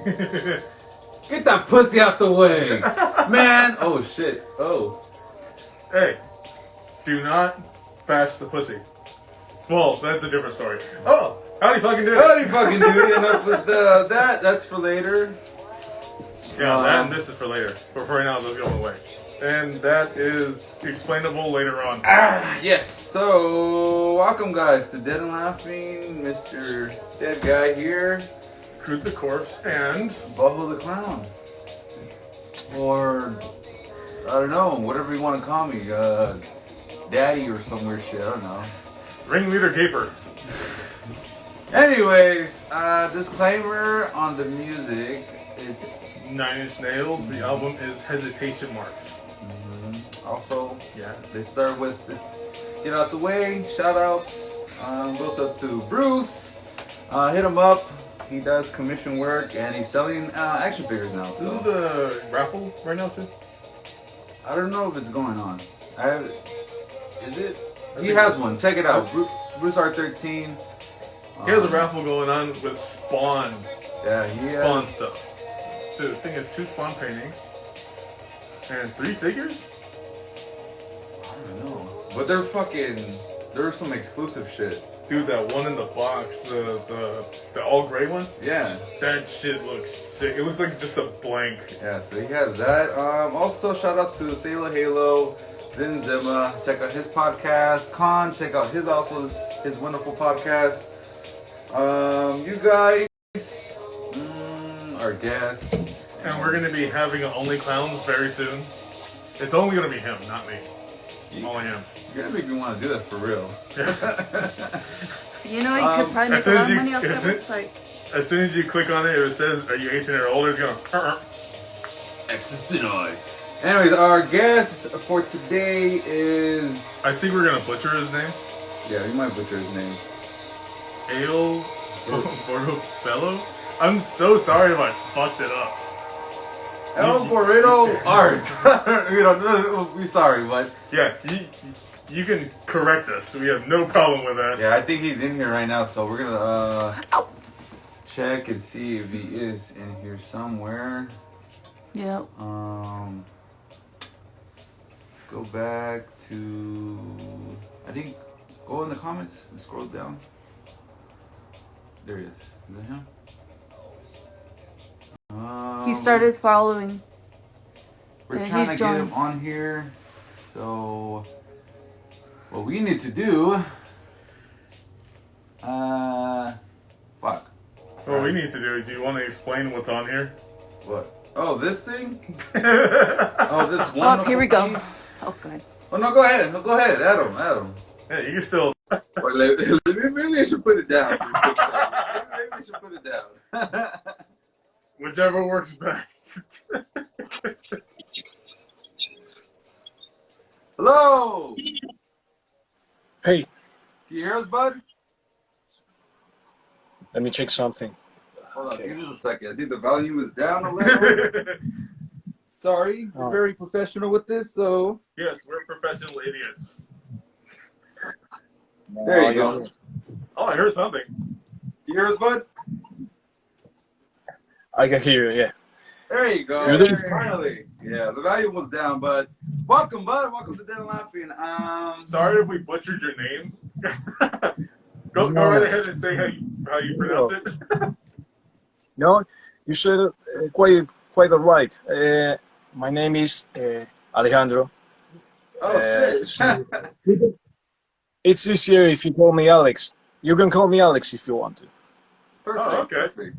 Get that pussy out the way, man. Oh shit. Oh. Hey, do not bash the pussy. Well, that's a different story. Oh, howdy fucking do it. Howdy fucking dude. Enough with that. That's for later. Yeah, that and this is for later. But for right now, let's go away. And that is explainable later on. Yes. So, welcome guys to Dead and Laughing. Mr. Dead Guy here. Crude the Corpse and Bubble the Clown. Or, I don't know, whatever you want to call me. Daddy or some weird shit. I don't know. Ringleader Gaper. Anyways, disclaimer on the music. It's 9 Inch Nails. The album is Hesitation Marks. also, Yeah. let's start with this. Get out the way. Shout outs. Goes up to Bruce. Hit him up. He does commission work and he's selling action figures now. This is the raffle right now too? I don't know if it's going on. Is it? He has one. Check it out. Bruce R13. He has a raffle going on with Spawn. Yeah, he Spawn has stuff. So I think it's 2 Spawn paintings. And 3 figures? I don't know. But they're fucking. There's some exclusive shit. Dude, that one in the box, the all gray one? Yeah. That shit looks sick. It looks like just a blank. Yeah, so he has that. Also, shout out to Thela Halo, Zin Zima. Check out his podcast. Khan, check out his wonderful podcast. You guys, our guests. And we're gonna be having an Only Clowns very soon. It's only gonna be him, not me. Only him. You're gonna make me want to do that for real. You know, you could probably make a lot of money off that website. As soon as you click on it, if it says, "Are you 18 or older?" It's gonna. Access denied. Anyways, our guest for today is. I think we're gonna butcher his name. Yeah, you might butcher his name. Ale borgobello. I'm so sorry if I fucked it up. El Burrito Art. We're sorry, but Yeah, you can correct us. We have no problem with that. yeah, I think he's in here right now, so we're gonna check and see if he is in here somewhere. Yeah. Go back to I think go in the comments and scroll down. There he is. Is that him? He started following. We're Yeah, trying to he's get him joined. on here. So what we need to do fuck. What we need to do, do you want to explain what's on here? What? Oh, this thing? Oh, this one. Oh, here we go. Piece? Oh, God. Oh no, go ahead. Go ahead. Adam. Yeah, you can still. Or maybe I should put it down. Maybe I should put it down. Whichever works best. Hello. Hey, Can you hear us, bud? let me check something. Hold on. Okay. Give us a second. I think the volume is down a little. Sorry, we're Oh. very professional with this, so Yes, we're professional idiots. there you go. Oh, I heard something. You hear us, bud? I can hear you, yeah. There you go. You're there. Finally. Yeah, the volume was down, but welcome, bud. Welcome to Dead and Laughing. Sorry if we butchered your name. Go right ahead and say how you pronounce it. No, you said quite all right. My name is Alejandro. Oh shit. so it's easier if you call me Alex. You can call me Alex if you want to. Perfect. Oh, okay. Perfect.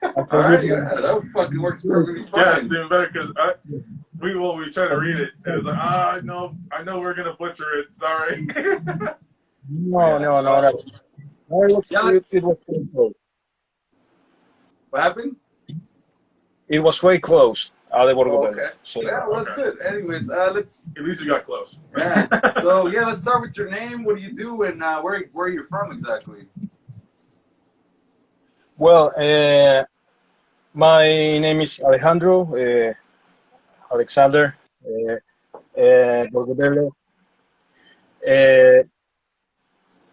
I All forgive right, you. yeah, that fucking works perfectly fine. Yeah, it's even better because we tried to read it and it's like I know we're gonna butcher it. Sorry. No. No, it was quite close. What happened? It was quite close. Ale Oh, Borgobello. okay. So, Yeah, well, that's good. Anyways, let's. At least we got close. Yeah. So yeah, let's start with your name. What do you do, and where you're from exactly? well, my name is Alejandro Alexander Borgobello.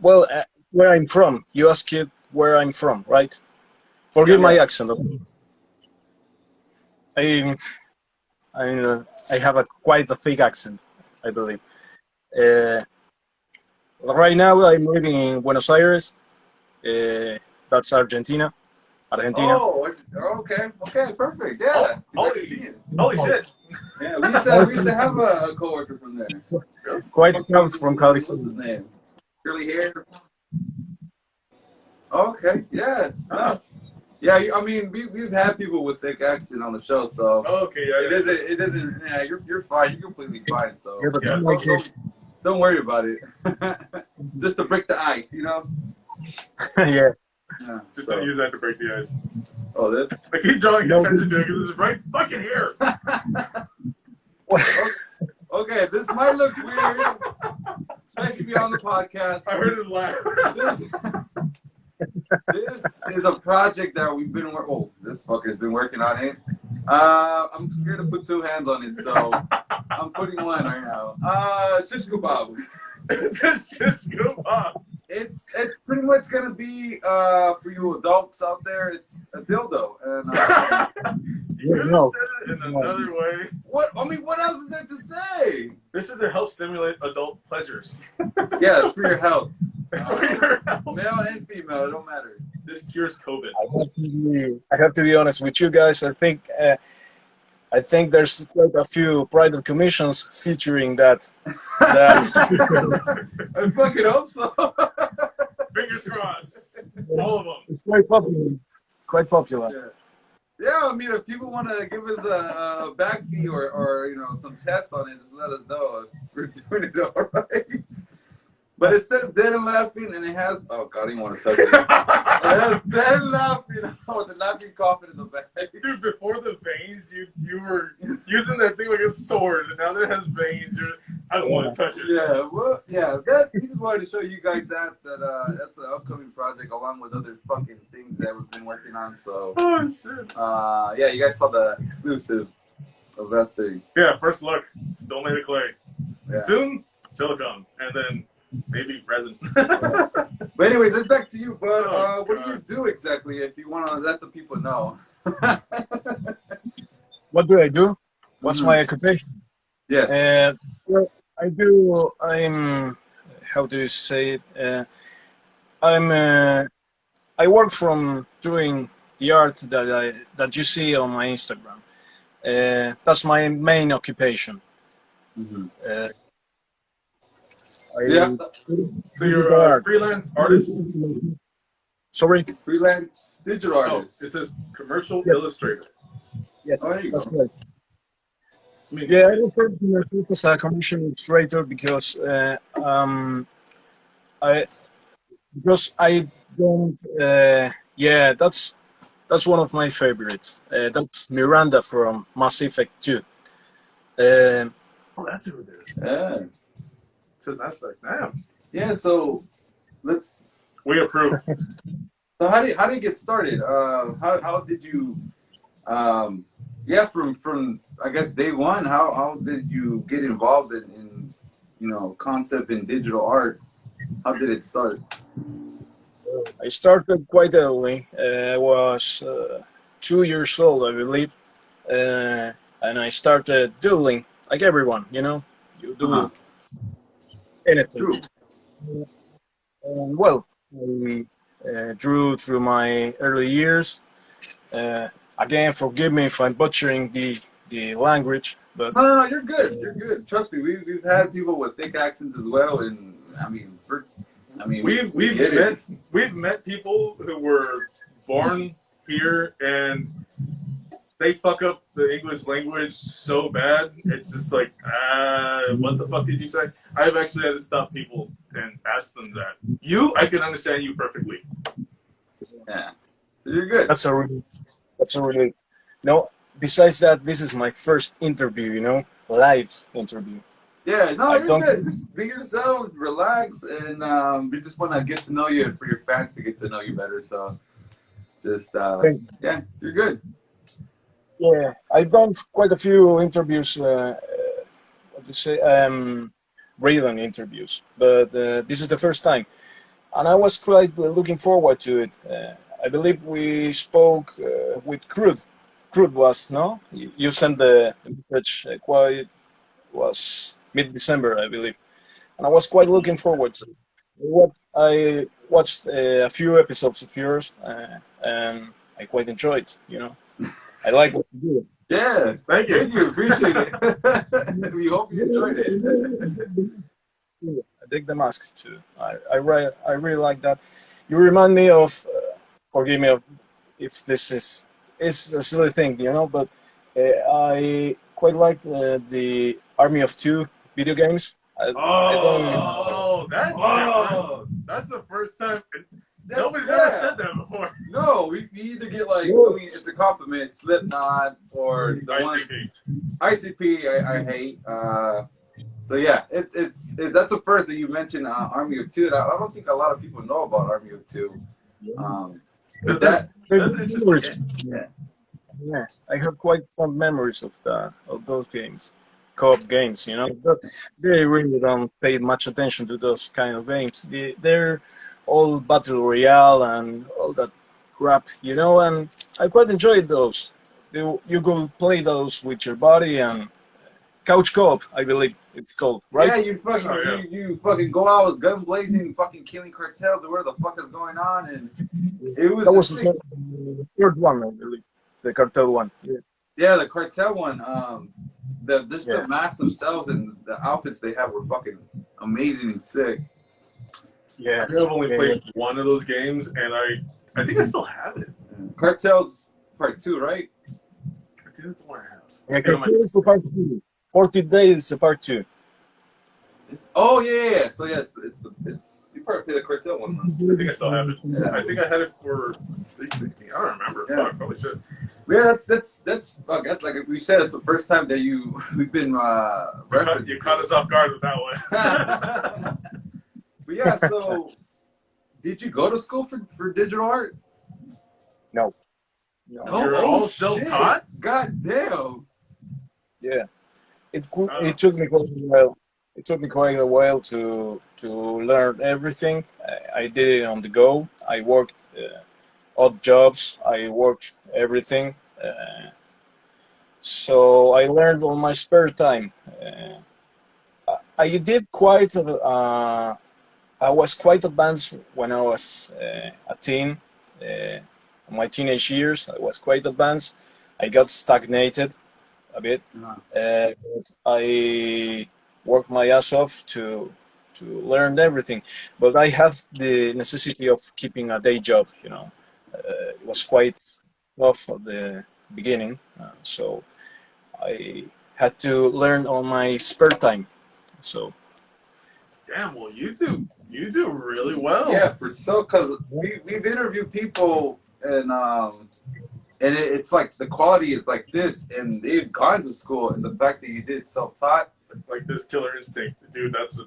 Well, where I'm from. You asked where I'm from, right? Forgive my accent. Okay? I I have a quite a thick accent, I believe. Uh, right now, I'm living in Buenos Aires. That's Argentina. Argentina. Oh, okay, okay, perfect. Oh, Yeah, he's holy, Argentinian. holy shit! Yeah, we used to have a coworker from there. Quite proud from What's his California. name? Curly hair. Okay, yeah, no, yeah. I mean, we've had people with thick accent on the show, so Okay, yeah, it isn't. It isn't. Yeah, you're fine. You're completely fine. Yeah, So but yeah. not like don't this. don't worry about it. Just to break the ice, you know. Yeah. Yeah. Just So, don't use that to break the ice. oh, this. I keep drawing No. attention to it because it's right fucking here. Okay, this might look weird, especially if you're on the podcast. I heard it laugh. This is a project that we've been working. Oh, this fucker's been working on it. I'm scared to put two hands on it, so I'm putting one right now. Shish kebab. It's just go on. It's pretty much gonna be for you adults out there. It's a dildo, and You could have No. said it in another way. what? I mean, what else is there to say? This is to help stimulate adult pleasures. Yeah, it's for your health, It's for your health. male and female. It don't matter. This cures COVID. I have to be honest with you guys. I think there's quite a few private commissions featuring that. I fucking hope so. Fingers crossed. All of them. It's quite popular. Quite popular. Yeah. Yeah, I mean, if people want to give us a back fee or some test on it, just let us know if we're doing it all right. But it says dead and laughing, and it has oh god, I didn't want to touch it. It has dead and laughing. Oh, the laughing coffin in the back. Dude, before the veins, you were using that thing like a sword, and now that it has veins, I don't want to touch it. Yeah, well, yeah. That we just wanted to show you guys that's an upcoming project along with other fucking things that we've been working on. So, Oh shit. yeah, you guys saw the exclusive of that thing. Yeah, first look, still made of clay. Yeah. Soon, silicone, and then maybe resin. But anyways, it's back to you, bud. Oh, what do you God. do exactly if you want to let the people know? What do I do? What's Mhm. my occupation? Yes. Well, I'm, how do you say it? I work from doing the art that you see on my Instagram. That's my main occupation. Mm-hmm. I So you're a freelance artist? Sorry? Freelance digital Oh, artist. it says commercial Yeah. illustrator. Yeah, Oh, there you go. that's right. I mean, Yeah, I refer to myself as a commercial illustrator because I don't. Yeah, that's one of my favorites. That's Miranda from Mass Effect 2. oh, that's who it is. Yeah. It's an aspect. Damn. Yeah. So let's. We approve. So how do you get started? How did you? Yeah, from I guess day one. How did you get involved in concept in digital art? How did it start? I started quite early. I was 2 years old, I believe, and I started doodling like everyone. You do Uh-huh. anything. True. Well, I drew through my early years. Again, forgive me if I'm butchering the language, but No, you're good. You're good. Trust me, we've had people with thick accents as well, and We've met people who were born here and they fuck up the English language so bad. It's just like, what the fuck did you say? I've actually had to stop people and ask them that. I can understand you perfectly. Yeah. So you're good. that's a really. No, besides that, this is my first interview. Live interview. Yeah, no, I you're don't- good. Just be yourself, relax, and we just want to get to know you and for your fans to get to know you better. So just, yeah, you're good. Yeah, I've done quite a few interviews. What do you say? Written interviews, but this is the first time, and I was quite looking forward to it. I believe we spoke with Crude recruit was, no? You sent the message quite was mid-December, I believe, and I was quite looking forward to it. I watched a few episodes of yours, and I quite enjoyed. I like what you do. Yeah, Thank you. thank you. Appreciate it. We hope you enjoyed it. I dig the mask too. I really like that. You remind me of, forgive me if this is a silly thing, but I quite like the Army of Two video games. I don't. Oh, that's different. That's the first time. Nobody's ever said that before. No, we either get like, I mean, it's a compliment, Slipknot or the ICP. ICP. I hate. So yeah, it's that's the first that you mentioned, Army of Two. And I don't think a lot of people know about Army of Two. But That's interesting. Yeah, I have quite fond memories of those games, co-op games. But they really don't pay much attention to those kind of games. They're all battle royale and all that crap, and I quite enjoyed those. You could play those with your buddy and couch co-op, I believe it's called, right? Yeah, you fucking go out with gun blazing, fucking killing cartels or where the fuck is going on, and it was. That was the third one, I believe, the cartel one. Yeah, the cartel one. The masks themselves and the outfits they have were fucking amazing and sick. Yeah, I think I've only played one of those games, and I think I still have it. Cartels Part 2, right? I think that's the one I have. Yeah, cartel is the part 2. 40 days is the part 2. Yeah. So yeah, it's you probably played the cartel one. I think I still have it. Yeah. I think I had it for 360. I don't remember. Yeah. Fuck, probably should. Yeah, that's like we said. It's the first time that we've been referenced. You caught us off guard with that one. But yeah, so did you go to school for digital art? No. You're all self-taught? God damn. Yeah. It took me quite a while. It took me quite a while to learn everything. I did it on the go. I worked odd jobs. I worked everything. So I learned on my spare time. I did quite. I was quite advanced when I was a teen. In my teenage years, I was quite advanced. I got stagnated a bit. But I worked my ass off to learn everything. But I had the necessity of keeping a day job. It was quite tough at the beginning, so I had to learn on my spare time. So. Damn. Well, you do really well. Yeah, because we've interviewed people and it's like the quality is like this, and they've gone to school, and the fact that you did self-taught, like this Killer Instinct, dude. That's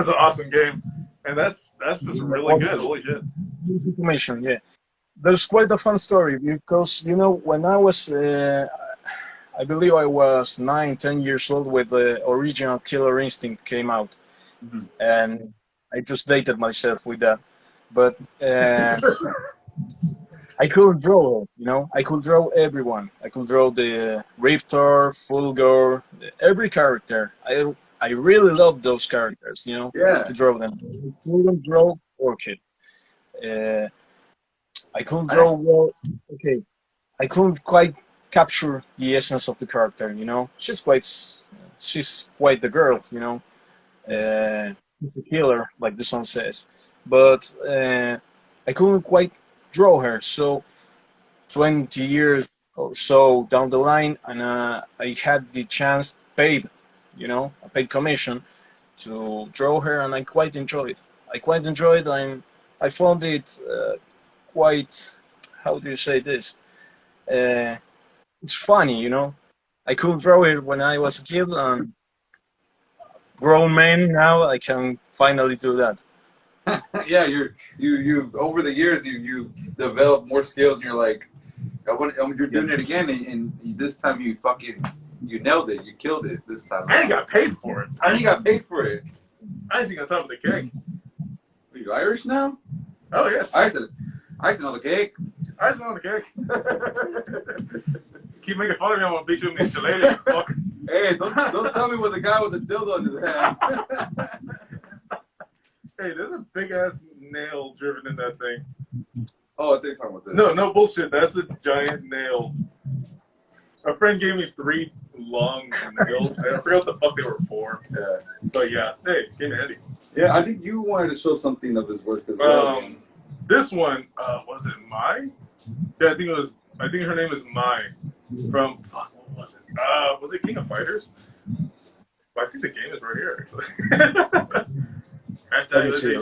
an awesome game, and that's just really good. Holy shit. Information, yeah. There's quite a fun story because when I was, I believe I was 9-10 years old when the original Killer Instinct came out. Mm-hmm. And I just dated myself with that, but I couldn't draw. I could draw everyone. I could draw the Riptor, Fulgor, every character. I really loved those characters. Yeah. To draw them. I couldn't draw Orchid. I couldn't draw well. Okay, I couldn't quite capture the essence of the character. She's quite the girl. He's a killer, like the song says. But I couldn't quite draw her. So 20 years or so down the line, and I had the chance, a paid commission to draw her, and I quite enjoyed. And I found it quite, how do you say this? It's funny, I couldn't draw it when I was a kid, and grown man now I can finally do that. Yeah, you over the years you develop more skills, and you're like, you're doing it again, and this time you nailed it, you killed it this time. And you got paid for it. Icing on top of the cake. Are you Irish now? Oh yes. Icing on the cake. Icing on the cake. keep making fun of me, I'm gonna beat you in the shillelagh, you fuck. Hey, don't tell me with the guy with the dildo in his hand. Hey, there's a big ass nail driven in that thing. Oh, I think you're talking about this. No bullshit. That's a giant nail. A friend gave me 3 long nails. I forgot what the fuck they were for. Yeah. But yeah, hey, came in handy. Yeah, I think you wanted to show something of his work as well. This one, was it Mai? Yeah, I think it was. I think her name is Mai. From fuck, what was it? Was it King of Fighters? I think the game is right here, actually. Let me see.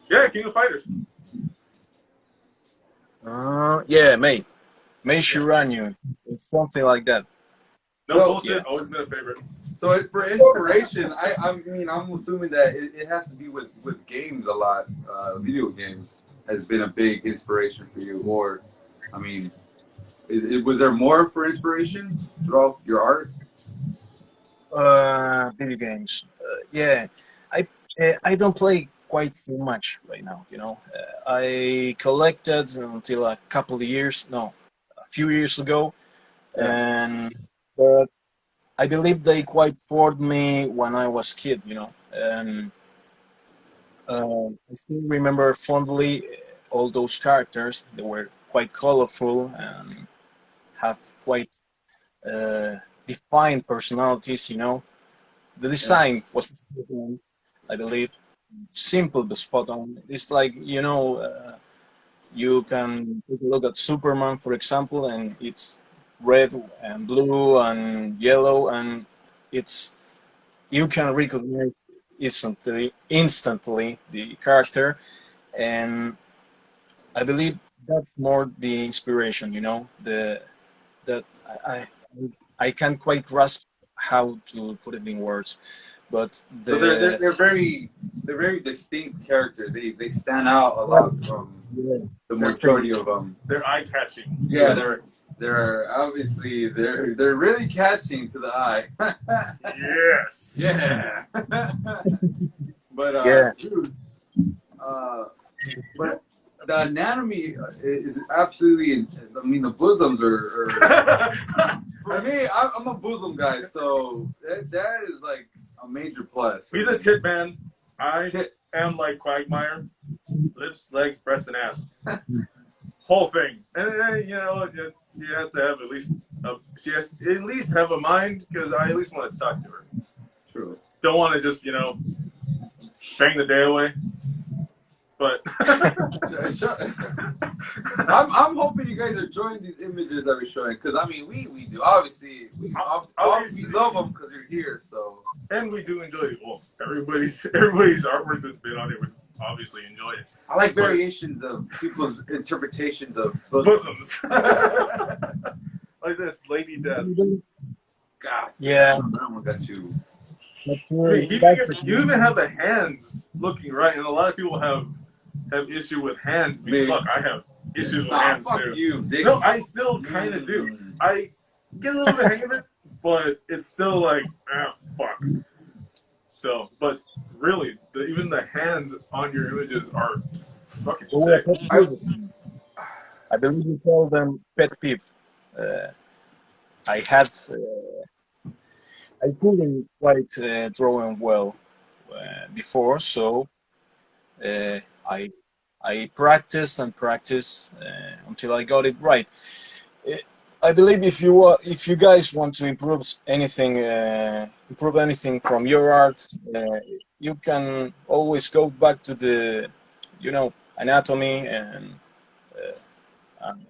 Yeah, King of Fighters. Yeah, May Shiranyu. It's something like that. No bullshit. Yeah. Always been a favorite. So for inspiration, I mean, I'm assuming that it has to be with games a lot. Video games has been a big inspiration for you, or, I mean, was there more for inspiration throughout your art? Video games. Yeah, I don't play quite so much right now. I collected until a few years ago, but I believe they quite formed me when I was a kid. And I still remember fondly all those characters. They were quite colorful and have quite defined personalities. The design was spot on, I believe, simple but spot on. It's like you can take a look at Superman, for example, and it's red and blue and yellow, and you can recognize instantly the character, and I believe that's more the inspiration. That I can't quite grasp how to put it in words, but they're very distinct characters. They stand out a lot from the majority of them. They're eye catching. Yeah, they're obviously they're really catching to the eye. Yes. Yeah. But dude, but the anatomy is absolutely. I mean, the bosoms are for me. I'm a bosom guy, so that is like a major plus. He's a tit man. I am like Quagmire. Lips, legs, breast, and ass. Whole thing. And he has to have she has to at least have a mind, because I at least want to talk to her. True. Don't want to just bang the day away. But I'm hoping you guys are enjoying these images that we're showing, because I mean we do obviously we love them because you're here, so, and we do enjoy it. Well, everybody's artwork that's been on it would obviously enjoy it. I like variations of people's interpretations of bosoms. Like this, Lady Death. God, yeah, that one got you. I mean, you even have the hands looking right, and a lot of people have issue with hands. I mean, fuck, I have issues with hands fuck too. You, no, I still kind of do. I get a little bit hang of it, but it's still like, fuck. So, but really, even the hands on your images are fucking sick. I believe you call them pet peeve. I couldn't quite drawing well before, so I practiced and practiced until I got it right. I believe if you guys want to improve anything from your art, you can always go back to the anatomy, and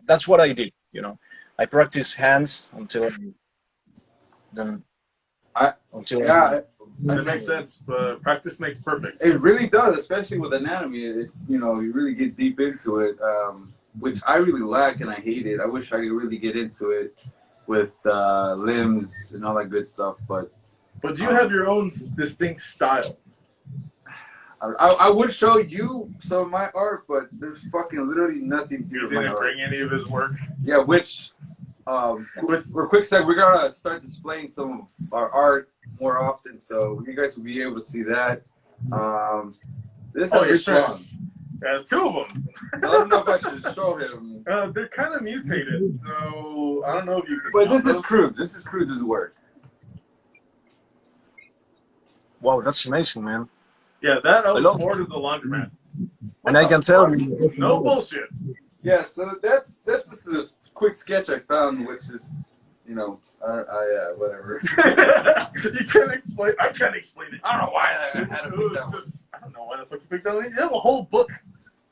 that's what I did. I practiced hands until that makes sense, but practice makes perfect. It really does, especially with anatomy. It's you really get deep into it, which I really lack and I hate it. I wish I could really get into it with limbs and all that good stuff. But do you have your own distinct style? I would show you some of my art, but there's fucking literally nothing here. You didn't bring any of his work? Yeah, which for a quick sec, we're gonna start displaying some of our art more often, so you guys will be able to see that. This is strong. There's two of them. So I don't know if I should show him. They're kind of mutated, so I don't know if you can. But this is crude. This is Cruz's work. Wow, that's amazing, man. Yeah, that I was ordered the laundromat. And I can tell you, no bullshit. Yeah, so that's just a quick sketch I found, which is, you know, whatever. You can't explain. I can't explain it. I don't know why I had to pick that one. I don't know why the fuck you picked that one. You have a whole book.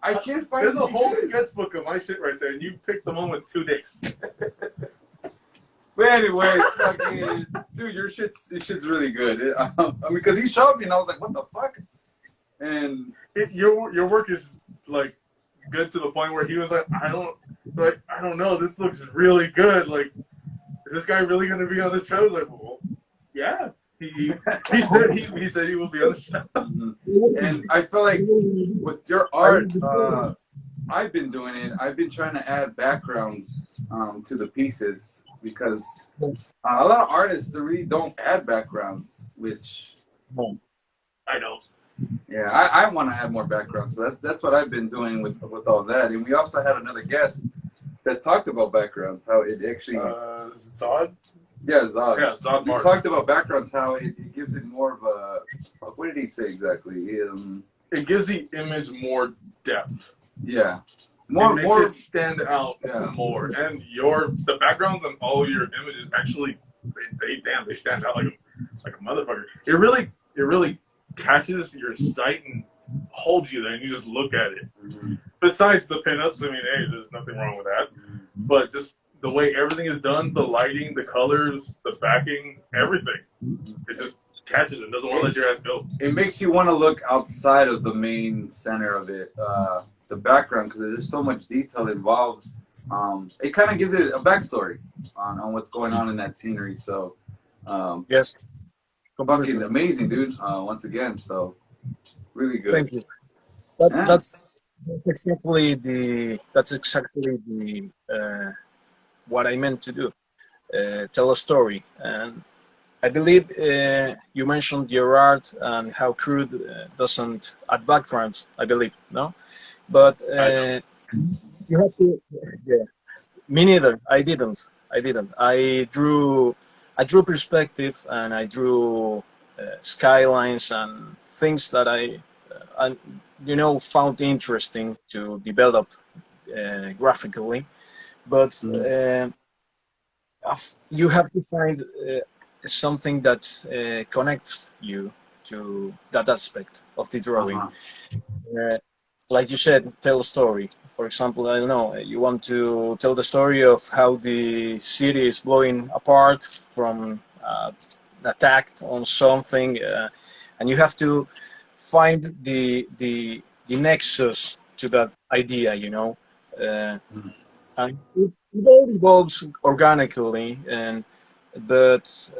I can't find. There's a whole sketchbook of my shit right there, and you picked the one with 2 dicks. But anyways, fucking dude, your shit's really good. I mean, because he showed me, and I was like, what the fuck? And your work is like good to the point where he was like, I don't know, this looks really good. Like, is this guy really gonna be on the show? I was like, well, yeah. He said he will be on the show. And I feel like with your art, I've been doing it. I've been trying to add backgrounds to the pieces because a lot of artists they really don't add backgrounds, which I don't. Yeah, I want to add more background, so that's what I've been doing with all that. And we also had another guest that talked about backgrounds, how it actually Zod. Yeah, Zod. Yeah, Zod. We talked about backgrounds, how it gives it more of a. What did he say exactly? It gives the image more depth. Yeah, it makes it stand out more. And the backgrounds on all your images actually, they stand out like a motherfucker. It really catches your sight and holds you there, and you just look at it. Mm-hmm. Besides the pinups, I mean, hey, there's nothing wrong with that. But just the way everything is done, the lighting, the colors, the backing, everything, it just catches it. Doesn't want to let your ass go. It makes you want to look outside of the main center of it, the background, because there's so much detail involved. It kind of gives it a backstory on what's going on in that scenery. So, yes. Fucking amazing, dude. Once again, so really good. Thank you. That's exactly the what I meant to do. Tell a story, and I believe you mentioned your art and how crude doesn't add backgrounds. I believe no, but you have to. Yeah, me neither. I didn't. I drew perspective, and I drew skylines and things that I found interesting to develop graphically. But you have to find something that connects you to that aspect of the drawing. Like you said, tell a story. For example, I don't know, you want to tell the story of how the city is blowing apart from an attack on something, and you have to find the nexus to that idea, and it all evolves organically, but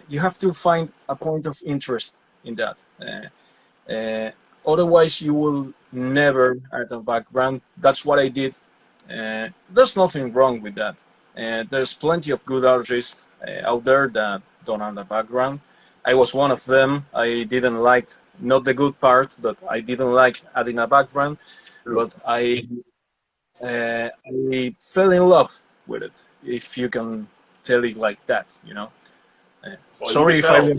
you have to find a point of interest in that. Otherwise, you will never add a background. That's what I did. There's nothing wrong with that. There's plenty of good artists out there that don't add a background. I was one of them. I didn't like, not the good part, but I didn't like adding a background. But I fell in love with it, if you can tell it like that, Well, sorry if I...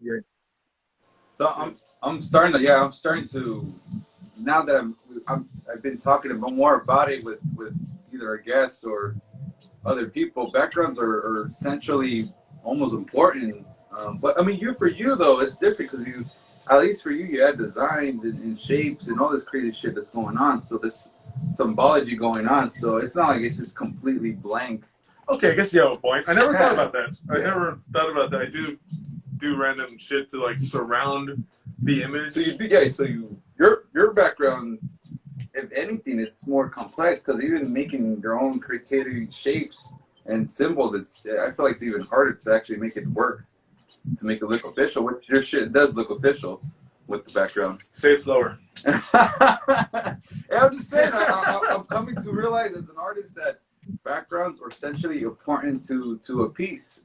Yeah. So I'm starting to now that I've been talking more about it with either a guest or other people. Backgrounds are essentially almost important, but I mean, for you though, it's different because at least for you add designs and shapes and all this crazy shit that's going on. So there's symbology going on. So it's not like it's just completely blank. Okay, I guess you have a point. I never thought about that. I do random shit to like surround the image. So your background, if anything, it's more complex because even making your own creativity shapes and symbols, I feel like it's even harder to actually make it work, to make it look official. Which your shit does look official with the background. Say it slower. Yeah, I'm just saying. I'm coming to realize as an artist that backgrounds are essentially important to a piece.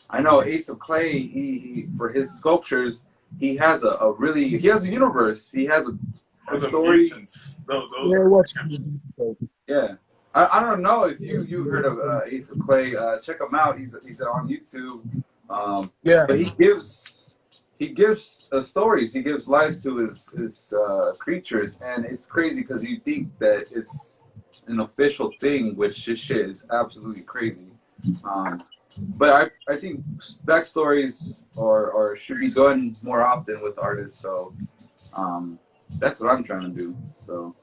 I know Ace of Clay, he for his sculptures, he has he has a universe. He has a Those story. mutants. Those Yeah, what's Yeah. I don't know if you heard of Ace of Clay. Check him out. He's on YouTube. yeah. But he gives stories. He gives life to his creatures, and it's crazy because you think that it's an official thing, which this shit is absolutely crazy. But I think backstories or should be done more often with artists. So that's what I'm trying to do. So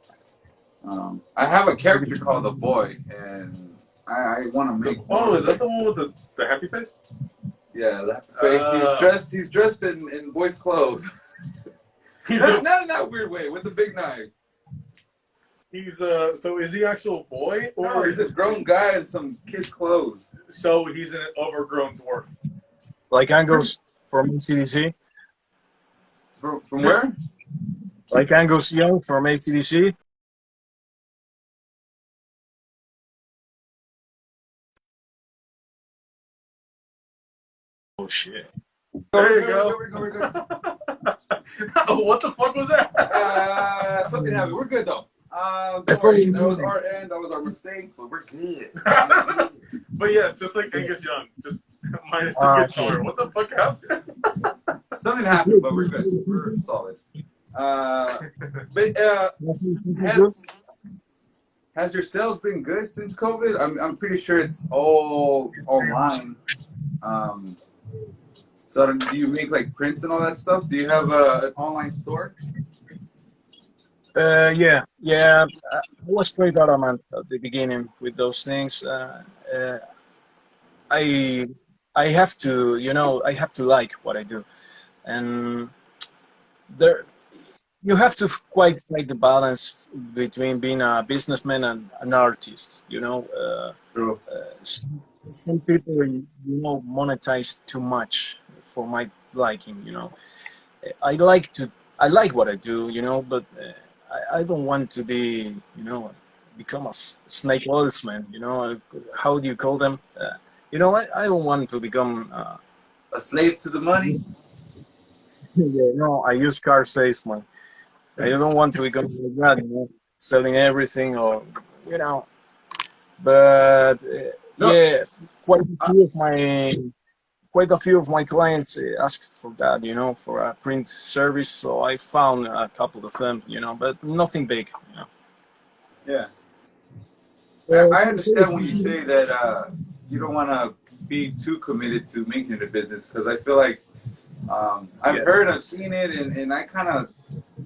I have a character called the Boy, and I want to make. Oh, is that the one with the happy face? Yeah, that face. He's dressed in boy's clothes. Not in that weird way with the big knife. He's so is he actual boy or No, he's a grown guy in some kid's clothes. So he's an overgrown dwarf. Like Angus from ACDC. From where? Like Angus Young from ACDC. Oh shit. There you go. We're good. What the fuck was that? Something happened. We're good though. Don't worry. That was our end. That was our mistake, but we're good. But yes, just like Angus Young, just minus the guitar. What the fuck happened? Something happened, but we're good. We're solid. But has your sales been good since COVID? I'm pretty sure it's all online. So do you make like prints and all that stuff? Do you have an online store? Yeah. I was quite adamant at the beginning with those things. I have to, I have to like what I do, and there you have to quite find the balance between being a businessman and an artist. True. Some people, monetize too much for my liking. I like what I do, but I don't want to be, become a snake oilsman. How do you call them? I don't want to become A slave to the money? no, I use car salesman. I don't want to become like that, selling everything or, but No. yeah, quite a few of my clients asked for that, for a print service. So I found a couple of them, but nothing big. Yeah. I understand when you say that you don't want to be too committed to making it a business, because I feel like I've seen it, and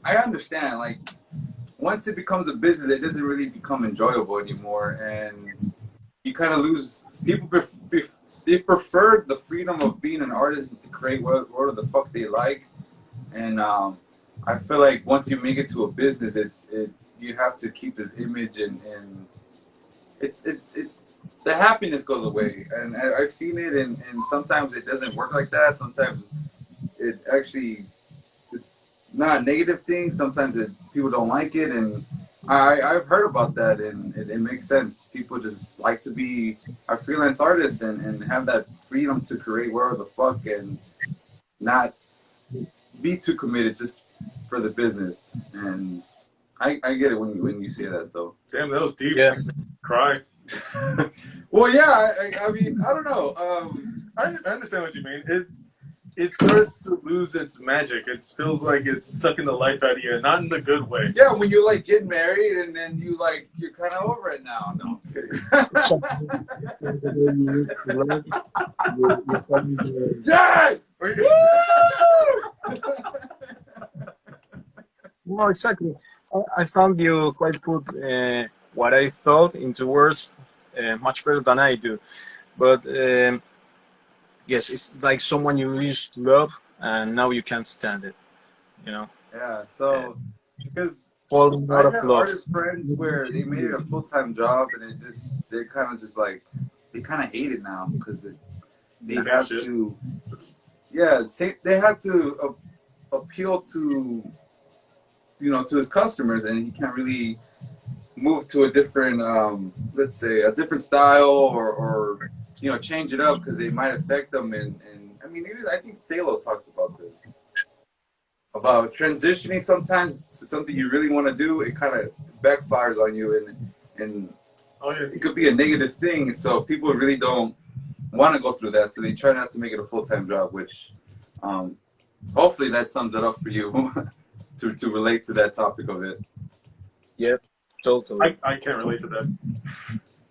I understand. Like, once it becomes a business, it doesn't really become enjoyable anymore, and you kind of lose people. They prefer the freedom of being an artist and to create whatever the fuck they like, and I feel like once you make it to a business, you have to keep this image, and the happiness goes away. And I've seen it, and sometimes it doesn't work like that. Sometimes it's not a negative thing. Sometimes people don't like it, and I've heard about that, and it makes sense. People just like to be a freelance artist and have that freedom to create wherever the fuck, and not be too committed just for the business. And I get it when you say that, though. Damn, that was deep. Yeah. Cry. Well, yeah. I mean, I don't know. I understand what you mean. It starts to lose its magic. It feels like it's sucking the life out of you, not in the good way. Yeah, when you like get married and then you're kind of over it now. No, I'm kidding. Yes! No, exactly. I found you quite put what I thought into words much better than I do. But yes, it's like someone you used to love and now you can't stand it. Yeah, so because Falling I out of have love. artist friends where they made it a full-time job, and they're kind of just like, they kind of hate it now because they have to, they have to appeal to, to his customers, and he can't really move to a different, let's say, a different style or change it up because they might affect them. And I mean, I think Thalo talked about this. about transitioning sometimes to something you really want to do, it kind of backfires on you, and Oh yeah. it could be a negative thing. So people really don't want to go through that, so they try not to make it a full-time job. Which, hopefully, that sums it up for you to relate to that topic of it. Yeah, totally. I can't relate to that.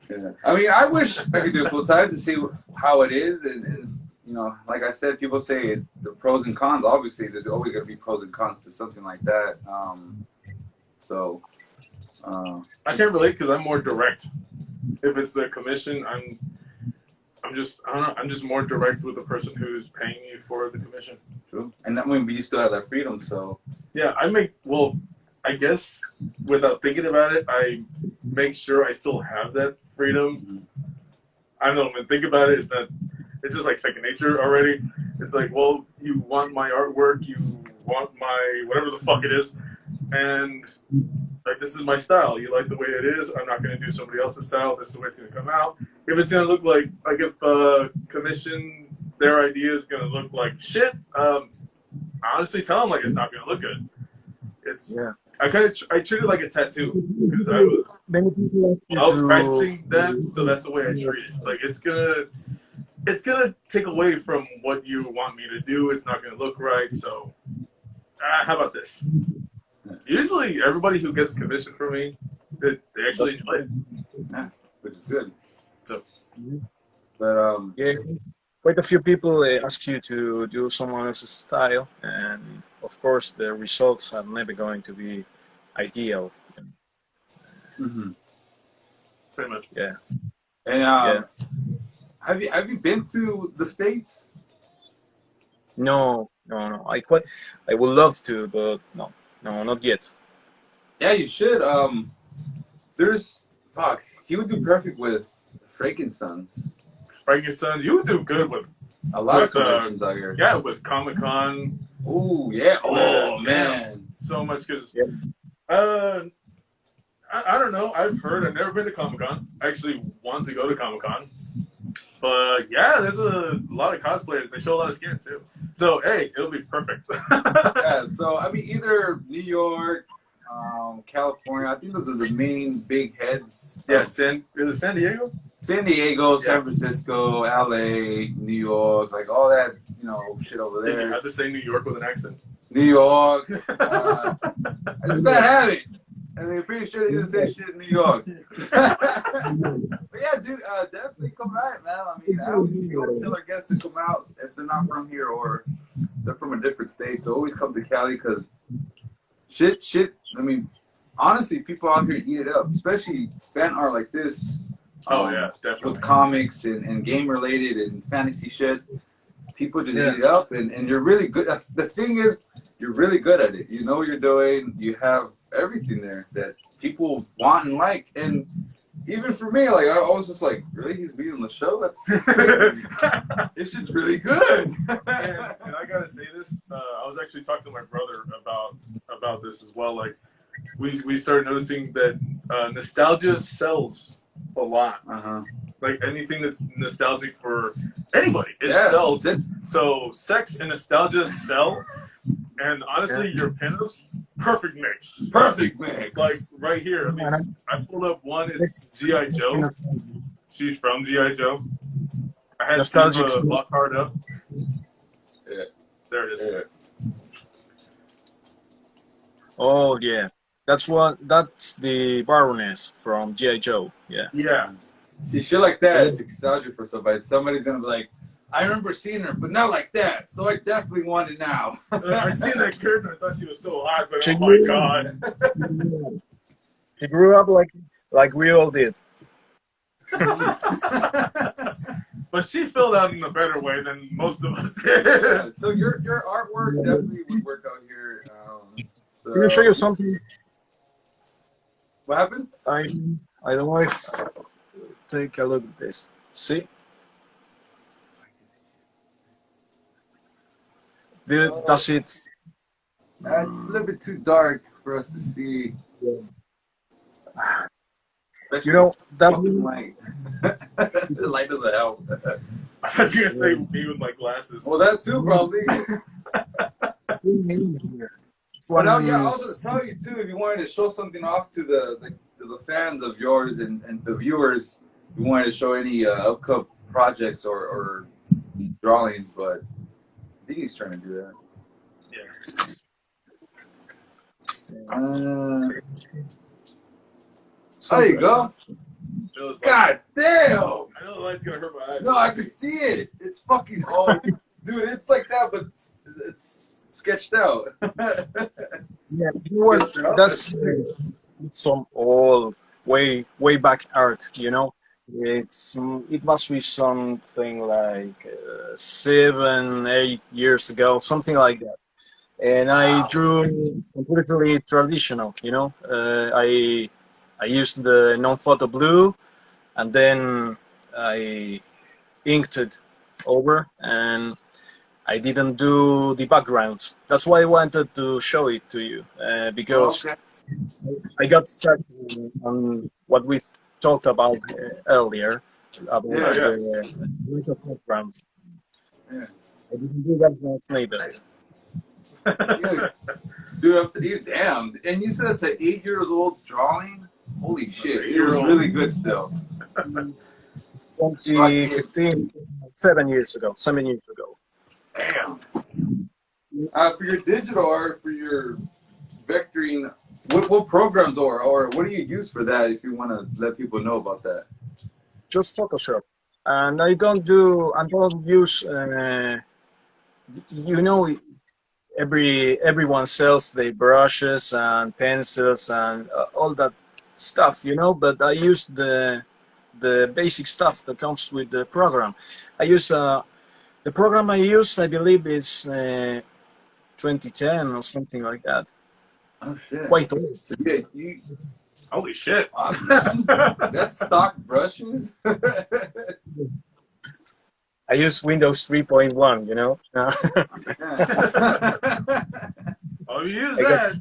Yeah. I mean, I wish I could do it full-time to see how it is, and you know, like I said, people say the pros and cons. Obviously, there's always going to be pros and cons to something like that. So I can't relate because I'm more direct. If it's a commission, I'm just I don't know. I'm just more direct with the person who's paying me for the commission. true, and that means you still have that freedom. So Yeah, I guess without thinking about it, I make sure I still have that freedom. I don't even think about it. It's just like second nature already. It's like, well, you want my artwork, you want my whatever the fuck it is, and like this is my style. You like the way it is. I'm not gonna do somebody else's style. This is the way it's gonna come out. If it's gonna look like if commission their idea is gonna look like shit, honestly tell them like it's not gonna look good. It's I treat it like a tattoo because I was practicing that, so that's the way I treat it. Like it's gonna take away from what you want me to do. It's not gonna look right. So how about this? Usually, everybody who gets commission from me, they actually enjoy it. yeah, which is good. So, but Yeah, quite a few people ask you to do someone else's style, and of course, the results are never going to be ideal. pretty much. Yeah. And have you been to the States? No. I would love to, but no, not yet. Yeah, you should. He would do perfect with Frankenstein's. Frankenstein, you would do good with A lot of With, conventions out here. yeah, with Comic-Con. Oh yeah. Oh Yeah. man. So much because Yeah. I don't know. I've never been to Comic-Con. I actually want to go to Comic-Con. But yeah, there's a lot of cosplayers. They show a lot of skin too. So hey, it'll be perfect. Yeah. So I mean, either New York, California. I think those are the main big heads. Yeah, is it San Diego? San Diego, San Yeah. Francisco, LA, New York, like all that, shit over Did you there. have to say New York with an accent? New York. It's a bad habit. And they're pretty sure they didn't say shit in New York. But yeah, dude, definitely come out, man. I mean, we always tell our guests to come out if they're not from here or they're from a different state to always come to Cali because shit. I mean, honestly, people out here eat it up, especially fan art like this. Oh yeah, definitely. With comics and game related and fantasy shit. People just eat it up, and you're really good. The thing is, you're really good at it. You know what you're doing. You have everything there that people want and like. And even for me, like I was just like, really, he's being on the show? That's crazy. This shit's really good. And I gotta say this. I was actually talking to my brother about this as well. Like, we started noticing that nostalgia sells a lot. Like anything that's nostalgic for anybody, it sells. So sex and nostalgia sell. And honestly, your pinups, perfect mix. Perfect mix. Like right here. I mean, I pulled up one. It's G.I. Joe. She's from G.I. Joe. I had Nostalgic. to lock hard up. Yeah. There it is. Yeah. Oh yeah, that's the Baroness from G.I. Joe. Yeah. Yeah. See, shit like that is nostalgia for somebody. Somebody's gonna be like, I remember seeing her, but not like that. So I definitely want it now. I seen that character. I thought she was so hot, but oh my god. She grew up like we all did. But she filled out in a better way than most of us did. Yeah, so your artwork definitely would work out here. So, Can I show you something? What happened? I don't know if take a look at this. See? That's it. It's a little bit too dark for us to see. Especially You know that fucking light. The light doesn't help. I was gonna say me with my glasses. Well, that too, probably. But I was going to tell you too, if you wanted to show something off to the fans of yours and the viewers, if you wanted to show any upcoming projects or drawings, but I think he's trying to do that. Yeah. There you go. God damn! I know the light's gonna hurt my eyes. No, I can see it. It's fucking dude. It's like that, but it's sketched out. Yeah, that's some old, way back art. You know, it must be something like 7, 8 years ago, something like that. And I drew completely traditional. You know, I used the non-photo blue, and then I inked it over, and I didn't do the backgrounds. That's why I wanted to show it to you, because I got stuck on what we talked about earlier, about the backgrounds. Yeah. I didn't do backgrounds neither. Dude, up to you, damn. And you said it's an 8 years old drawing? Holy shit, it was really good still. 2015, 7 years ago. Damn. For your digital art, for your vectoring, what programs or what do you use for that if you want to let people know about that? Just Photoshop. And I don't use, you know, everyone sells their brushes and pencils and all that stuff, you know, but I use the basic stuff that comes with the program. I use the program I use, I believe, is 2010 or something like that. Oh shit! Quite old. So, yeah, holy shit! That's stock brushes. I use Windows 3.1, you know. Oh, you use that.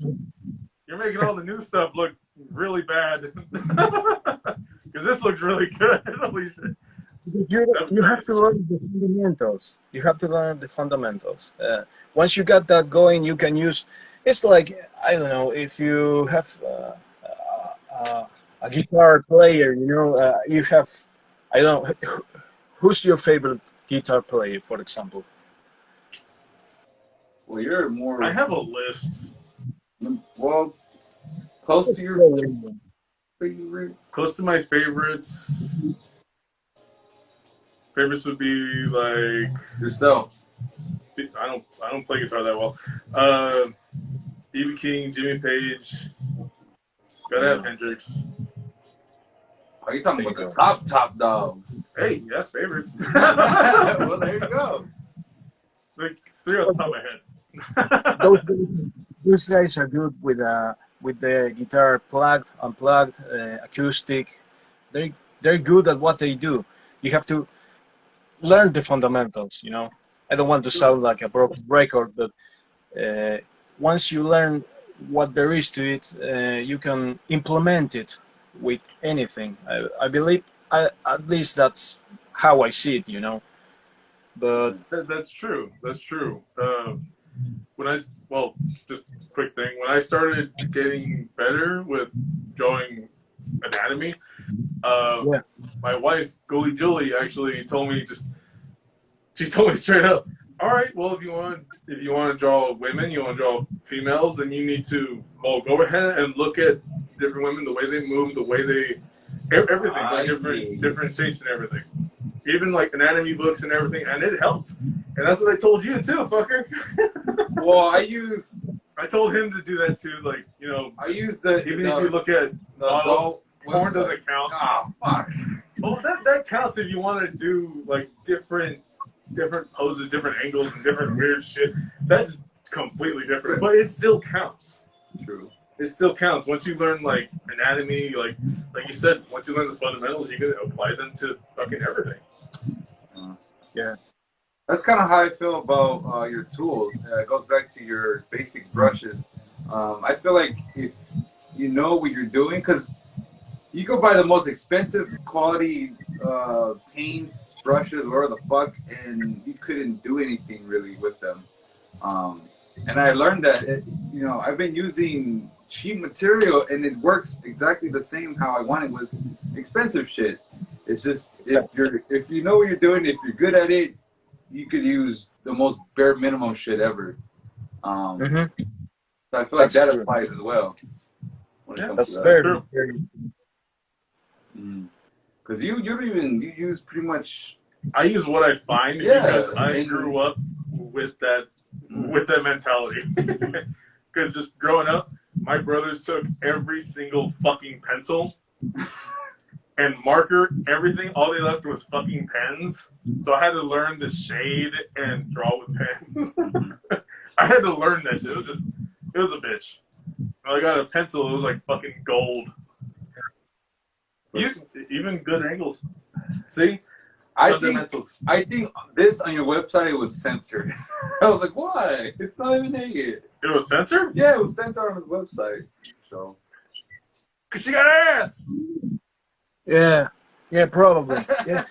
You're making all the new stuff look really bad. Because this looks really good. Holy shit. You have to learn the fundamentals. You have to learn the fundamentals. Once you got that going, you can use. It's like, I don't know, if you have a guitar player, you know, you have. I don't know. Who's your favorite guitar player, for example? Well, you're more. I have a list. Well, close to your favorite. Close to my favorites. Favorites would be like yourself. I don't play guitar that well. E.B. King, Jimmy Page. Gotta have Hendrix. Are you talking about the top dogs? Hey, that's favorites. Well, there you go. Like 3 off the top of my head. Those guys are good with the guitar plugged, unplugged, acoustic. They're good at what they do. You have to learn the fundamentals. You know, I don't want to sound like a broken record, but once you learn what there is to it, you can implement it with anything. I believe, at least that's how I see it, you know. But that's true. That's true. Just a quick thing. When I started getting better with drawing anatomy, my wife, Goalie Julie, actually told me she told me straight up, all right, well, if you want to draw women, you want to draw females, then you need to, go ahead and look at different women, the way they move, the way they, everything, like different shapes and everything. Even like anatomy books and everything, and it helped. And that's what I told you too, fucker. Well, I told him to do that too, like, you know. I use if you look at models, porn doesn't count. Oh, fuck. Well, that counts if you want to do like different poses, different angles, and different weird shit. That's completely different, but it still counts. True. It still counts. Once you learn like anatomy, like you said, once you learn the fundamentals, you can apply them to fucking everything. Yeah. That's kind of how I feel about your tools. It goes back to your basic brushes. I feel like if you know what you're doing, because you go buy the most expensive quality paints, brushes, whatever the fuck, and you couldn't do anything really with them. And I learned that I've been using cheap material and it works exactly the same how I want it with expensive shit. It's just if you know what you're doing, if you're good at it, you could use the most bare minimum shit ever. So I feel like that applies as well when it comes to that. Very, Because you use pretty much. I use what I find because I grew up with that mentality. Because just growing up, my brothers took every single fucking pencil and marker, everything. All they left was fucking pens. So I had to learn to shade and draw with pens. I had to learn that shit. It was a bitch. When I got a pencil, it was like fucking gold. Even good angles. See? I think this on your website was censored. I was like, why? It's not even naked. It was censored? Yeah, it was censored on his website. So. Because she got ass! Yeah, probably. Yeah.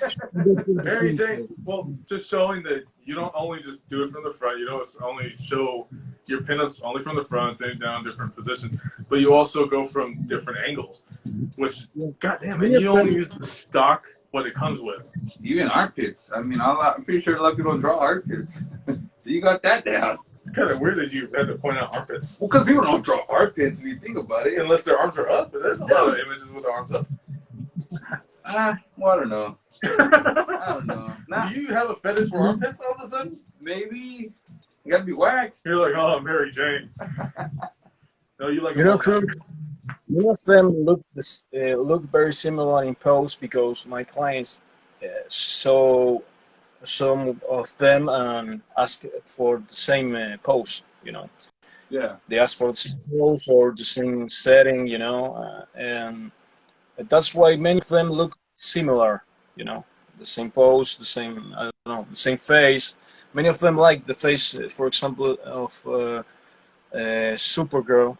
Mary Jane, well, just showing that you don't only just do it from the front, you don't only show your pinups only from the front, sitting down, different positions, but you also go from different angles, which, goddamn it, you only use the stock what it comes with. Even armpits. I mean, I'm pretty sure a lot of people don't draw armpits. So you got that down. It's kind of weird that you had to point out armpits. Well, because people don't draw armpits if you think about it. Unless their arms are up, but there's a lot of images with their arms up. Well, I don't know. I don't know. Do you have a fetish for armpits all of a sudden? Maybe. You gotta be waxed. You're like, oh, Mary Jane. No, you like. Many of them look very similar in pose because my clients saw some of them and ask for the same pose. Yeah. They ask for the same pose or the same setting. And that's why many of them look similar. The same pose, the same the same face. Many of them like the face, for example, of Supergirl.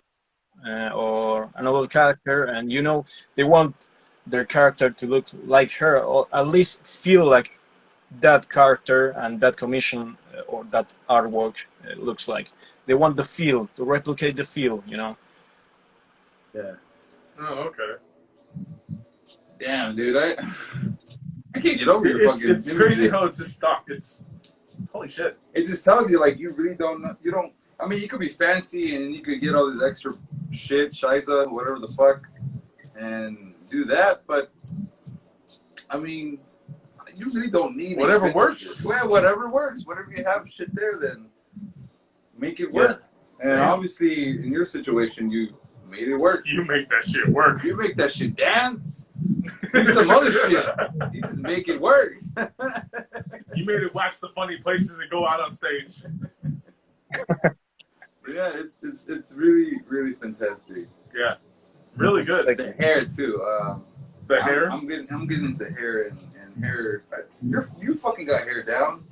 Or another character, and they want their character to look like her, or at least feel like that character and that commission or that artwork looks like. They want the feel, to replicate the feel, Yeah. Oh, okay. Damn, dude, I can't get over your fucking. It's crazy how it's just stock. It's holy shit. It just tells you like you really don't know. You don't. I mean, you could be fancy and you could get all this extra shit, shiza, whatever the fuck, and do that. But I mean, you really don't need whatever works. Well, whatever works. Whatever you have shit there, then make it work. Yeah. And obviously, in your situation, you made it work. You make that shit work. You make that shit dance. Do some other shit. You just make it work. You made it wax the funny places and go out on stage. Yeah, it's really, really fantastic. Yeah, really good. Like the hair too. The hair. I'm getting into hair and hair. You fucking got hair down.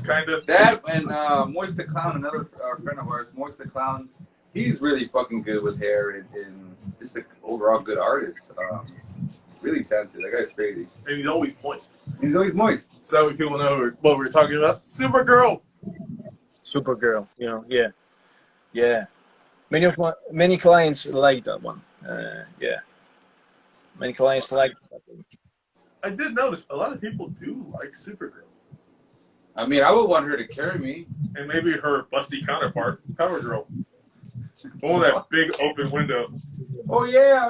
Kind of. That and Moist the Clown, another friend of ours, Moist the Clown. He's really fucking good with hair and just an overall good artist. Really talented. That guy's crazy. And he's always moist. He's always moist. So that way people know what we're talking about. Supergirl. Yeah. Many clients like that one. Many clients like that one. I did notice a lot of people do like Supergirl. I mean, I would want her to carry me. And maybe her busty counterpart, Power Girl. Oh, that big open window. Oh yeah.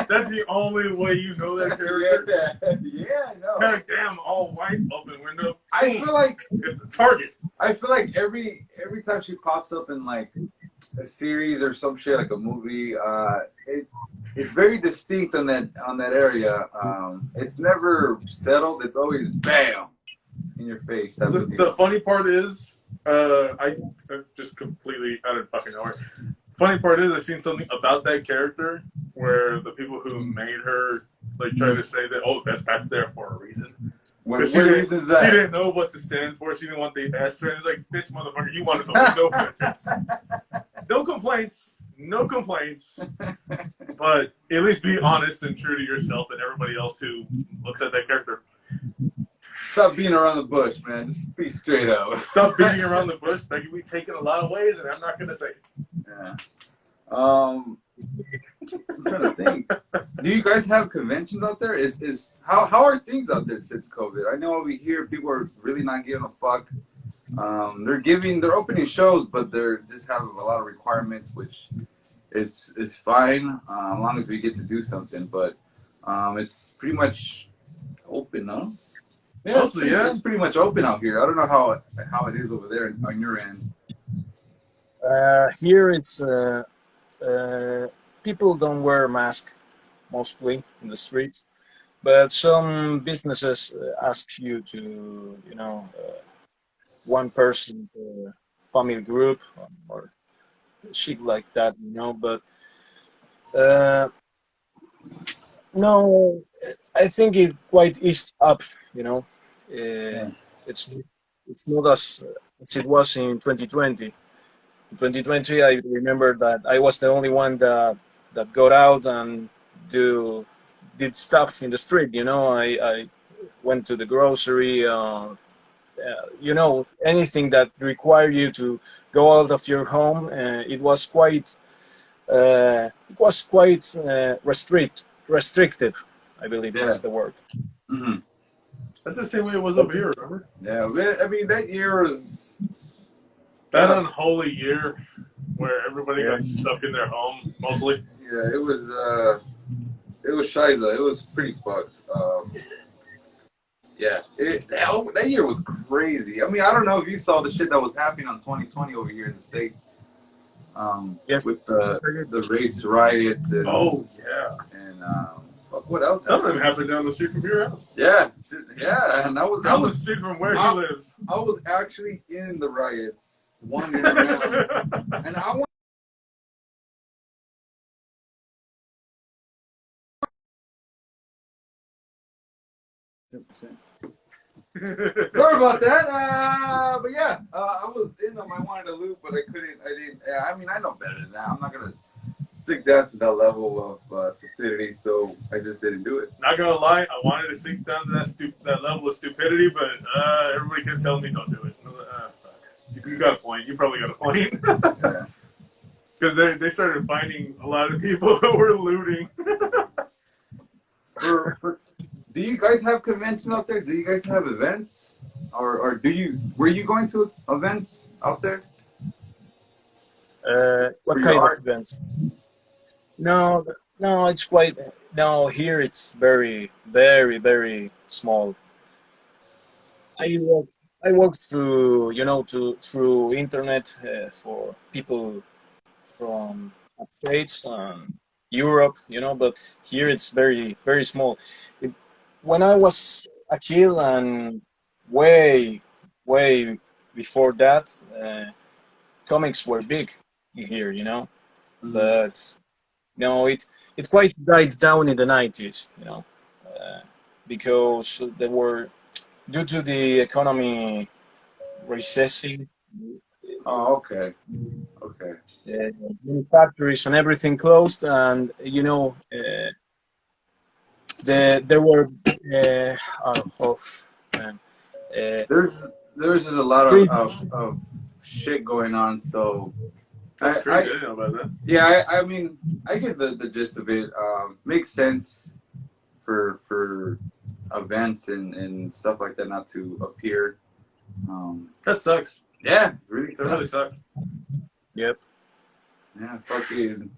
That's the only way you know that character. Yeah, I know. God damn, all white open window. I feel like it's a target. I feel like every time she pops up in like a series or some shit, like a movie, it's very distinct on that area. It's never settled. It's always bam in your face. The funny part is, I just completely out of fucking nowhere. Funny part is, I seen something about that character where the people who made her like try to say that that's there for a reason. Because she didn't know what to stand for. She didn't want the S. And it's like, bitch, motherfucker, you wanted the window for instance. No complaints. But at least be honest and true to yourself and everybody else who looks at that character. Stop beating around the bush, man. Just be straight up. Stop beating around the bush. That can be taken a lot of ways, and I'm not gonna say. Yeah. I'm trying to think. Do you guys have conventions out there? How are things out there since COVID? I know over here people are really not giving a fuck. They're opening shows, but they're just have a lot of requirements, which is fine as long as we get to do something. But it's pretty much open, huh? Yeah, it's pretty much open out here. I don't know how it is over there on your end. Here it's people don't wear masks mostly in the streets, but some businesses ask you to, one person per family group or shit like that, But no, I think it quite eased up, Yeah. It's not as it was in 2020. In 2020, I remember that I was the only one that got out and did stuff in the street. I went to the grocery. Anything that required you to go out of your home. It was quite restrictive. I believe that's the word. Mm-hmm. That's the same way it was over here, remember? Yeah, I mean that year was that unholy year where everybody got stuck in their home mostly. Yeah, it was shiza. It was pretty fucked. Yeah, that year was crazy. I mean, I don't know if you saw the shit that was happening on 2020 over here in the States. Yes. With the race riots and fuck, what else? Some of them happened down the street from your house. Yeah, and I was down the street from where she lives. I was actually in the riots, wandering around, and I want. Sorry about that. But yeah, I was in them. I wanted to loop, but I couldn't. I didn't. I mean, I know better than that. I'm not gonna stick down to that level of stupidity, so I just didn't do it. Not gonna lie, I wanted to sink down to that level of stupidity, but everybody kept telling me don't do it. Fuck. You got a point. You probably got a point. Because they started finding a lot of people who were looting. Do you guys have conventions out there? Do you guys have events, or were you going to events out there? What kind of events? No, it's quite. No, here it's very, very, very small. I walked through, through internet for people from States and Europe, but here it's very, very small. When I was a kid and way, way before that, comics were big here, Mm-hmm. But no, it quite died down in the 90s, because they were, due to the economy recessing. Oh, okay. Many factories and everything closed, and there were there's just a lot of shit going on, so that's crazy. I didn't know about that. Yeah, I mean, I get the gist of it. Makes sense for events and stuff like that not to appear. That sucks. Yeah, really sucks. That really sucks. Yep. Yeah, fucking.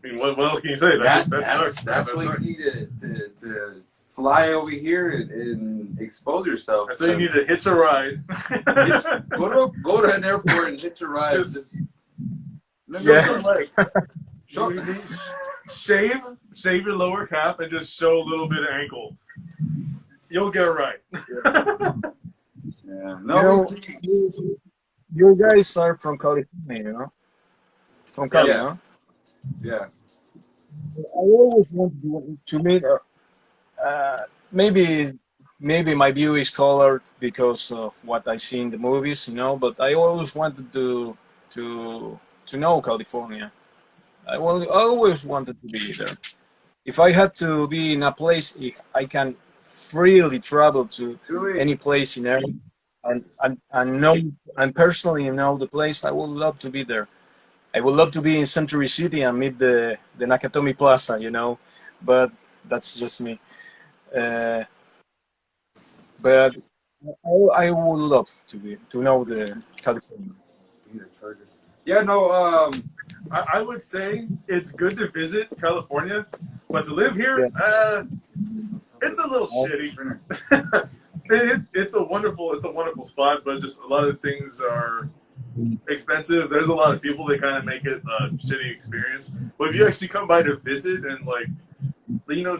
I mean, what else can you say? That sucks. That's what you need to fly over here and expose yourself. So you need to hitch a ride. Go to an airport and hitch a ride. Shave your lower calf and just show a little bit of ankle. You'll get it right. Yeah. No. You guys are from California, From Cali, yeah. Yeah. I always wanted to meet. Maybe my view is colored because of what I see in the movies, But I always wanted to know California. I always wanted to be there. If I had to be in a place, if I can freely travel to Really? any place in Europe, and know and personally know the place. I would love to be there. I would love to be in Century City and meet the Nakatomi Plaza, but that's just me. Uh, but I would love to know the California. Yeah, no, I would say it's good to visit California, but to live Yeah. here, it's a little shitty. It's a wonderful spot, but just a lot of things are expensive. There's a lot of people that kind of make it a shitty experience. But if you actually come by to visit and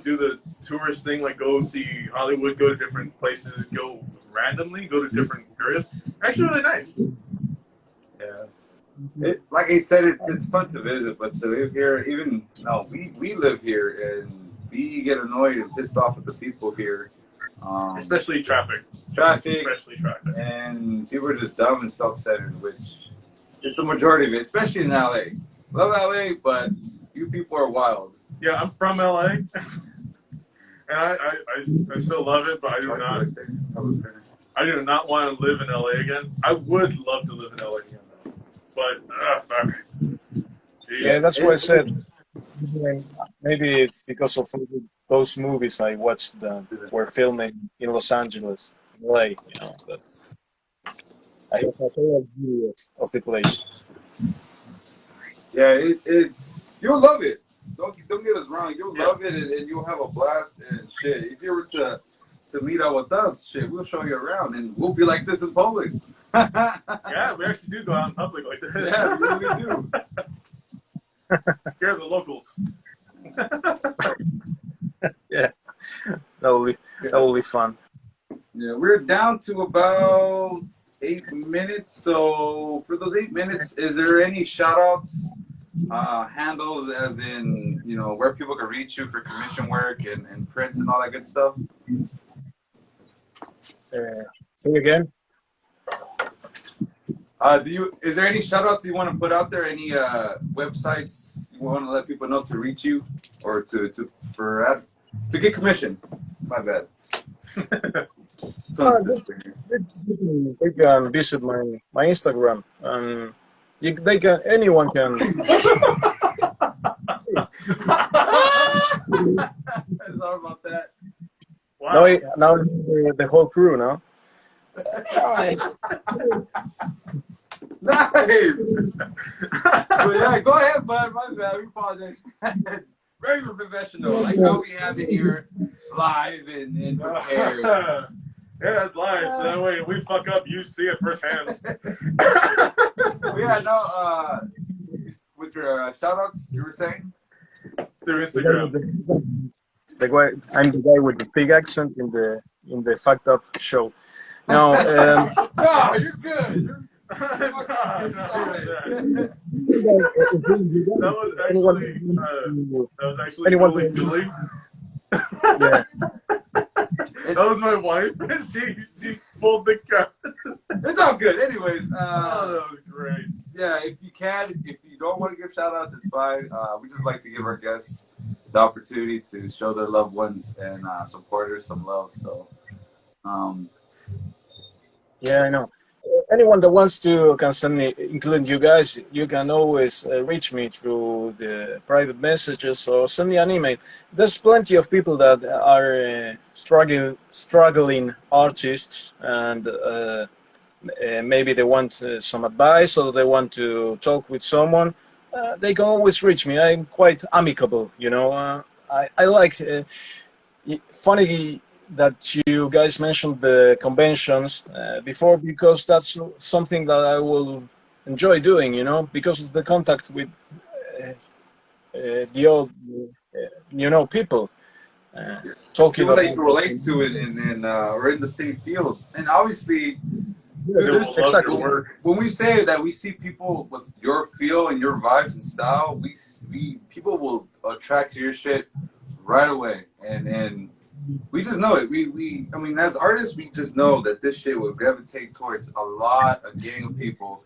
do the tourist thing, like go see Hollywood, go to different places, go to different areas. Actually, really nice. Yeah. Like I said, it's fun to visit, but to live here, we live here and we get annoyed and pissed off with the people here. Especially traffic. Especially traffic. And people are just dumb and self-centered, which is the majority of it, especially in LA. Love LA, but you people are wild. Yeah, I'm from LA. And I still love it, but I do not want to live in LA again. I would love to live in LA again, though. But fuck. Jeez. Yeah, that's what I said. Maybe it's because of those movies I watched that were filming in Los Angeles, LA. But I have a total view of the place. Yeah, it's you'll love it. Don't get us wrong. You'll love it and you'll have a blast and shit. If you were to meet up with us, shit, we'll show you around and we'll be like this in public. Yeah, we actually do go out in public like this. Yeah, we really do. Scare the locals. Yeah, that will be fun. Yeah, we're down to about 8 minutes. So for those 8 minutes, is there any shout outs, handles as in, where people can reach you for commission work and prints and all that good stuff? Say again. Is there any shout outs you want to put out there? Any websites you want to let people know to reach you or to get commissions? My bad. They can visit my Instagram. Anyone can. Sorry about that. Wow. Now the whole crew, no? Nice. But yeah, go ahead, bud. My bad. We apologize. Very professional. Like how we have it here live and prepared. Yeah, it's live, so that way we fuck up, you see it firsthand. Yeah, no, with your shout outs, you were saying? Through Instagram. I'm the guy with the big accent in the Fucked Up show. No, no, you're good. That was actually really silly. Yeah. That was my wife. She pulled the cut. It's all good. Anyways, that was great. Yeah, if you don't want to give shout outs, it's fine. We just like to give our guests the opportunity to show their loved ones and supporters some love. So, yeah, I know. Anyone that wants to can send me, including you guys. You can always reach me through the private messages or send me an email. There's plenty of people that are struggling artists, and maybe they want some advice or they want to talk with someone. They can always reach me. I'm quite amicable, I like funny that you guys mentioned the conventions before, because that's something that I will enjoy doing, because of the contact with the old, people. Talking people that you relate to and are in the same field. And obviously, exactly. When we say that we see people with your feel and your vibes and style, people will attract to your shit right away. And we just know it. I mean, as artists, we just know that this shit will gravitate towards a gang of people.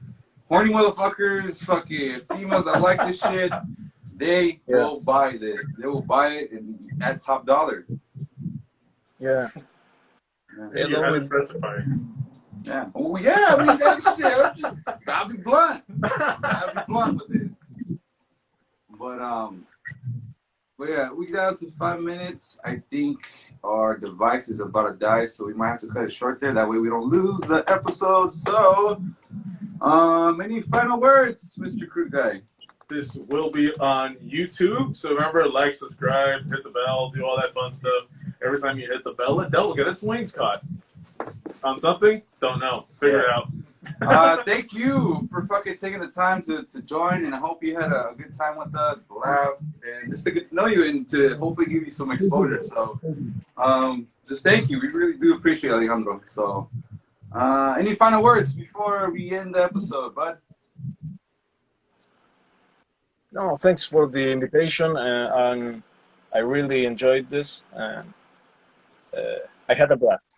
Horny motherfuckers, fucking females that like this shit, they will buy it. They will buy it at top dollar. Yeah. You had to specify. Yeah. Oh yeah, we that shit. Gotta be blunt. Gotta be blunt with it. But yeah, we got to 5 minutes. I think our device is about to die, so we might have to cut it short there. That way we don't lose the episode. So, any final words, Mr. Crude Guy? This will be on YouTube, so remember, like, subscribe, hit the bell, do all that fun stuff. Every time you hit the bell, a devil get its wings caught. On something? Don't know. Figure it out. Thank you for fucking taking the time to join, and I hope you had a good time with us, to laugh, and just to get to know you and to hopefully give you some exposure. So, just thank you. We really do appreciate it, Alejandro. So, any final words before we end the episode, bud? No, thanks for the invitation, and I really enjoyed this. And I had a blast.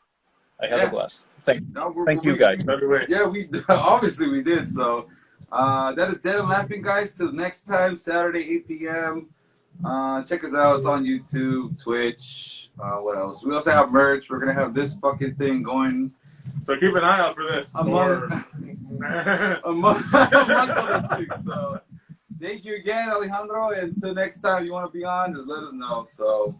A blast. Thank you, guys. Yeah, we obviously we did. So that is Dead and Laughing, guys. Till next time, Saturday, 8 p.m. Check us out. It's on YouTube, Twitch. What else? We also have merch. We're gonna have this fucking thing going. So keep an eye out for this. Among other things. So thank you again, Alejandro. And until next time you want to be on, just let us know. So.